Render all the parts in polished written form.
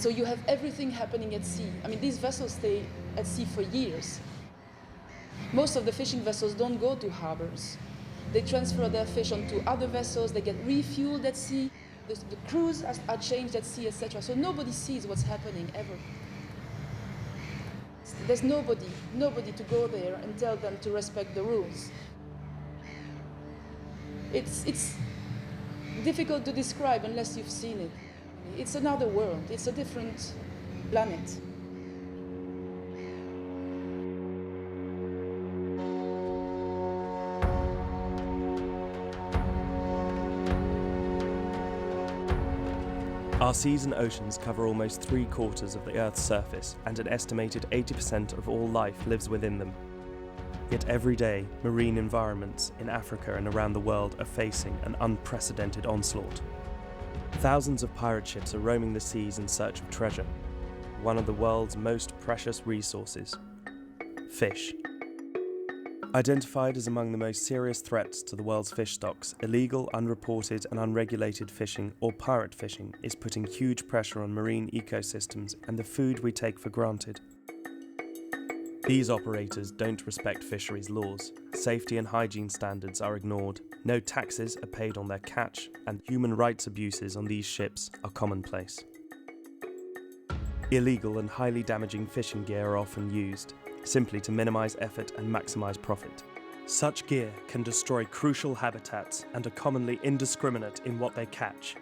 So you have everything happening at sea. I mean, these vessels stay at sea for years. Most of the fishing vessels don't go to harbors. They transfer their fish onto other vessels, they get refueled at sea, the crews are changed at sea, etc. So nobody sees what's happening ever. There's nobody to go there and tell them to respect the rules. It's difficult to describe unless you've seen it. It's another world, it's a different planet. Our seas and oceans cover almost 3/4 of the Earth's surface, and an estimated 80% of all life lives within them. Yet every day, marine environments in Africa and around the world are facing an unprecedented onslaught. Thousands of pirate ships are roaming the seas in search of treasure, one of the world's most precious resources: fish. Identified as among the most serious threats to the world's fish stocks, illegal, unreported and unregulated fishing, or pirate fishing, is putting huge pressure on marine ecosystems and the food we take for granted. These operators don't respect fisheries laws, safety and hygiene standards are ignored, no taxes are paid on their catch, and human rights abuses on these ships are commonplace. Illegal and highly damaging fishing gear are often used, simply to minimise effort and maximise profit. Such gear can destroy crucial habitats and are commonly indiscriminate in what they catch.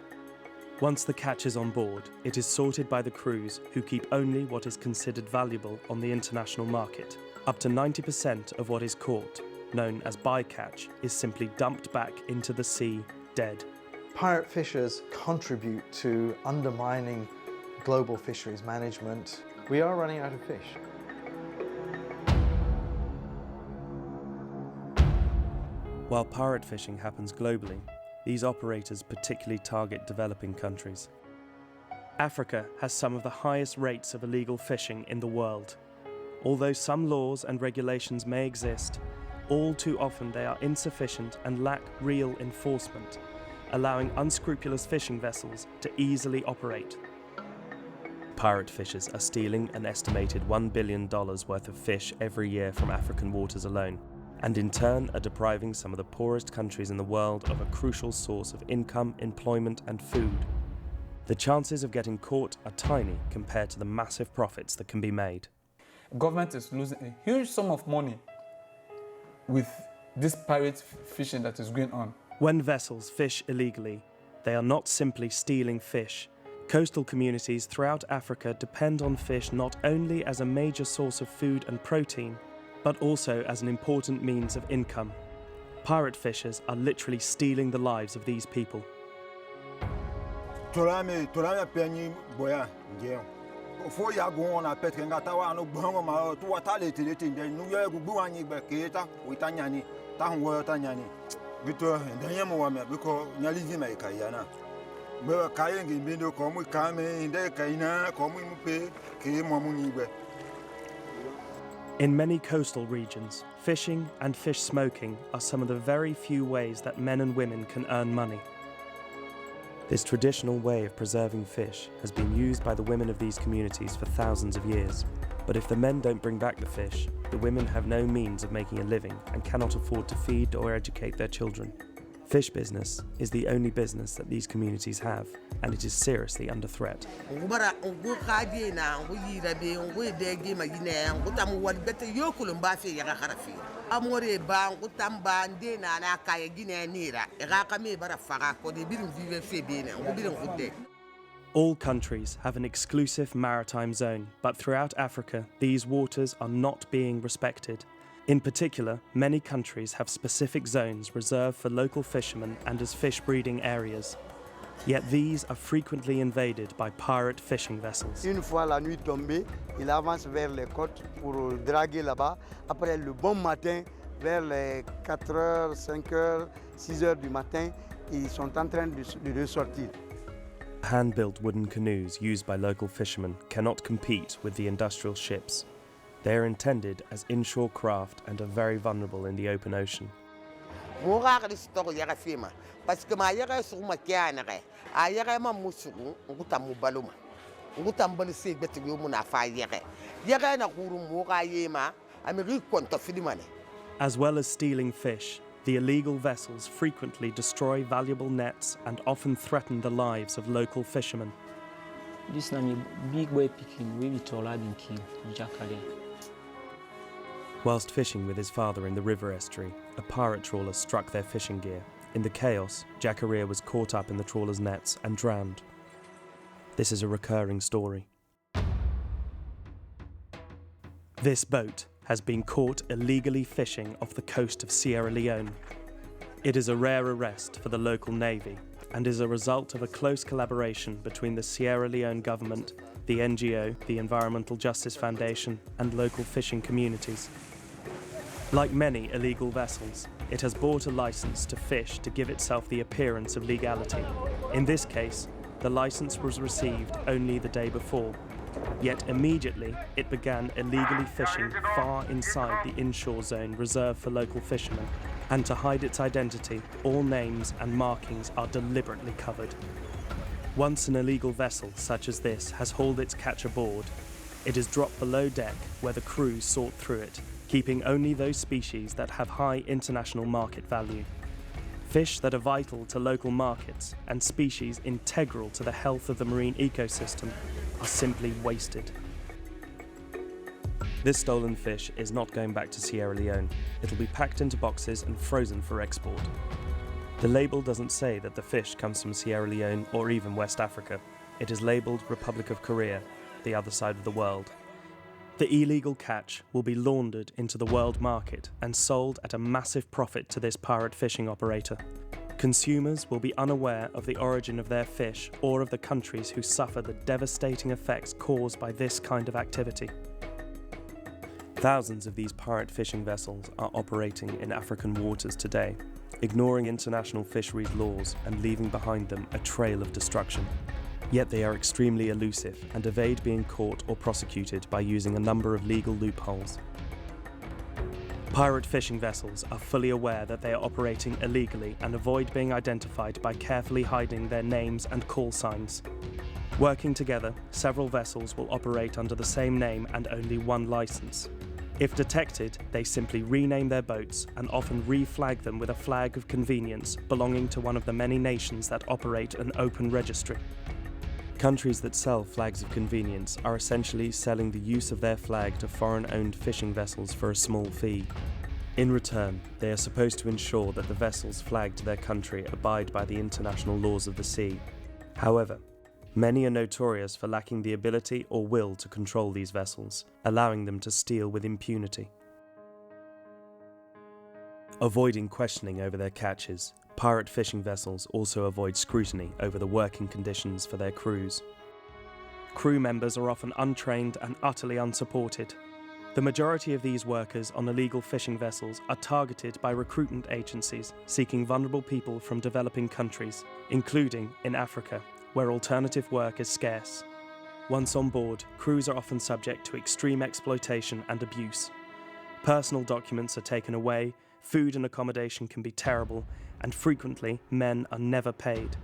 Once the catch is on board, it is sorted by the crews, who keep only what is considered valuable on the international market. Up to 90% of what is caught, known as bycatch, is simply dumped back into the sea, dead. Pirate fishers contribute to undermining global fisheries management. We are running out of fish. While pirate fishing happens globally, these operators particularly target developing countries. Africa has some of the highest rates of illegal fishing in the world. Although some laws and regulations may exist, all too often they are insufficient and lack real enforcement, allowing unscrupulous fishing vessels to easily operate. Pirate fishers are stealing an estimated $1 billion worth of fish every year from African waters alone, and in turn are depriving some of the poorest countries in the world of a crucial source of income, employment and food. The chances of getting caught are tiny compared to the massive profits that can be made. Government is losing a huge sum of money with this pirate fishing that is going on. When vessels fish illegally, they are not simply stealing fish. Coastal communities throughout Africa depend on fish not only as a major source of food and protein, but also as an important means of income. Pirate fishers are literally stealing the lives of these people. In many coastal regions, fishing and fish smoking are some of the very few ways that men and women can earn money. This traditional way of preserving fish has been used by the women of these communities for thousands of years. But if the men don't bring back the fish, the women have no means of making a living and cannot afford to feed or educate their children. Fish business is the only business that these communities have, and it is seriously under threat. All countries have an exclusive maritime zone, but throughout Africa, these waters are not being respected. In particular, many countries have specific zones reserved for local fishermen and as fish breeding areas. Yet these are frequently invaded by pirate fishing vessels. Une fois la nuit tombée, il avance vers les côtes pour draguer là-bas. Après le bon matin, vers les 4h, 5h, 6h du matin, ils sont en train de sortir. Hand-built wooden canoes used by local fishermen cannot compete with the industrial ships. They are intended as inshore craft and are very vulnerable in the open ocean. ngutambali se beti yo muna fa yere yere na kuru moga yema ameri konto fidimane. As well as stealing fish, the illegal vessels frequently destroy valuable nets and often threaten the lives of local fishermen. This na me big boy picking, we be trawler been king, Jacare. Whilst fishing with his father in the river estuary, a pirate trawler struck their fishing gear. In the chaos, Jacare was caught up in the trawler's nets and drowned. This is a recurring story. This boat has been caught illegally fishing off the coast of Sierra Leone. It is a rare arrest for the local navy and is a result of a close collaboration between the Sierra Leone government, the NGO, the Environmental Justice Foundation, and local fishing communities. Like many illegal vessels, it has bought a license to fish to give itself the appearance of legality. In this case, the license was received only the day before, yet immediately it began illegally fishing far inside the inshore zone reserved for local fishermen, and to hide its identity, all names and markings are deliberately covered. Once an illegal vessel such as this has hauled its catch aboard, it is dropped below deck where the crew sort through it, keeping only those species that have high international market value. Fish that are vital to local markets and species integral to the health of the marine ecosystem are simply wasted. This stolen fish is not going back to Sierra Leone. It'll be packed into boxes and frozen for export. The label doesn't say that the fish comes from Sierra Leone or even West Africa. It is labelled Republic of Korea, the other side of the world. The illegal catch will be laundered into the world market and sold at a massive profit to this pirate fishing operator. Consumers will be unaware of the origin of their fish or of the countries who suffer the devastating effects caused by this kind of activity. Thousands of these pirate fishing vessels are operating in African waters today, ignoring international fisheries laws and leaving behind them a trail of destruction. Yet they are extremely elusive and evade being caught or prosecuted by using a number of legal loopholes. Pirate fishing vessels are fully aware that they are operating illegally and avoid being identified by carefully hiding their names and call signs. Working together, several vessels will operate under the same name and only one license. If detected, they simply rename their boats and often re-flag them with a flag of convenience belonging to one of the many nations that operate an open registry. Countries that sell flags of convenience are essentially selling the use of their flag to foreign-owned fishing vessels for a small fee. In return, they are supposed to ensure that the vessels flagged to their country abide by the international laws of the sea. However, many are notorious for lacking the ability or will to control these vessels, allowing them to steal with impunity. Avoiding questioning over their catches, pirate fishing vessels also avoid scrutiny over the working conditions for their crews. Crew members are often untrained and utterly unsupported. The majority of these workers on illegal fishing vessels are targeted by recruitment agencies seeking vulnerable people from developing countries, including in Africa, where alternative work is scarce. Once on board, crews are often subject to extreme exploitation and abuse. Personal documents are taken away, food and accommodation can be terrible, and frequently men are never paid.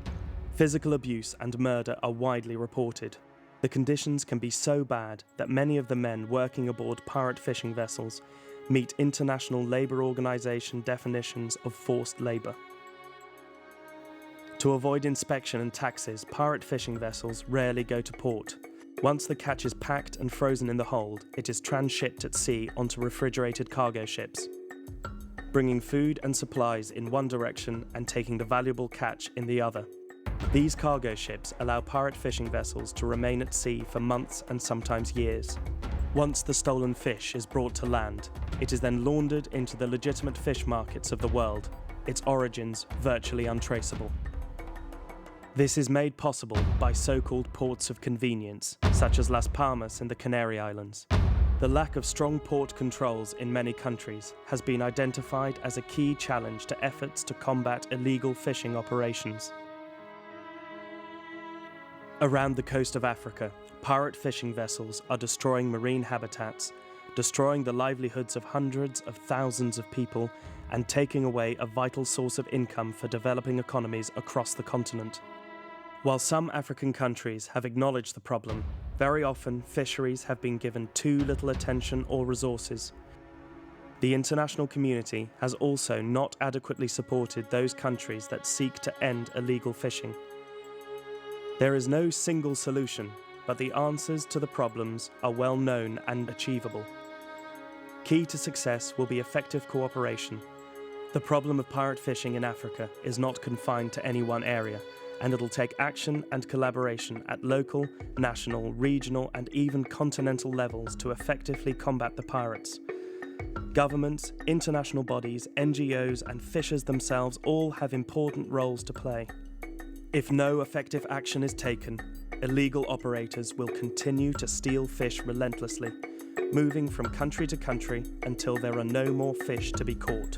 Physical abuse and murder are widely reported. The conditions can be so bad that many of the men working aboard pirate fishing vessels meet International Labour Organization definitions of forced labour. To avoid inspection and taxes, pirate fishing vessels rarely go to port. Once the catch is packed and frozen in the hold, it is transshipped at sea onto refrigerated cargo ships, bringing food and supplies in one direction and taking the valuable catch in the other. These cargo ships allow pirate fishing vessels to remain at sea for months and sometimes years. Once the stolen fish is brought to land, it is then laundered into the legitimate fish markets of the world, its origins virtually untraceable. This is made possible by so-called ports of convenience, such as Las Palmas in the Canary Islands. The lack of strong port controls in many countries has been identified as a key challenge to efforts to combat illegal fishing operations. Around the coast of Africa, pirate fishing vessels are destroying marine habitats, destroying the livelihoods of hundreds of thousands of people, and taking away a vital source of income for developing economies across the continent. While some African countries have acknowledged the problem, very often fisheries have been given too little attention or resources. The international community has also not adequately supported those countries that seek to end illegal fishing. There is no single solution, but the answers to the problems are well known and achievable. Key to success will be effective cooperation. The problem of pirate fishing in Africa is not confined to any one area, and it'll take action and collaboration at local, national, regional, and even continental levels to effectively combat the pirates. Governments, international bodies, NGOs, and fishers themselves all have important roles to play. If no effective action is taken, illegal operators will continue to steal fish relentlessly, moving from country to country until there are no more fish to be caught.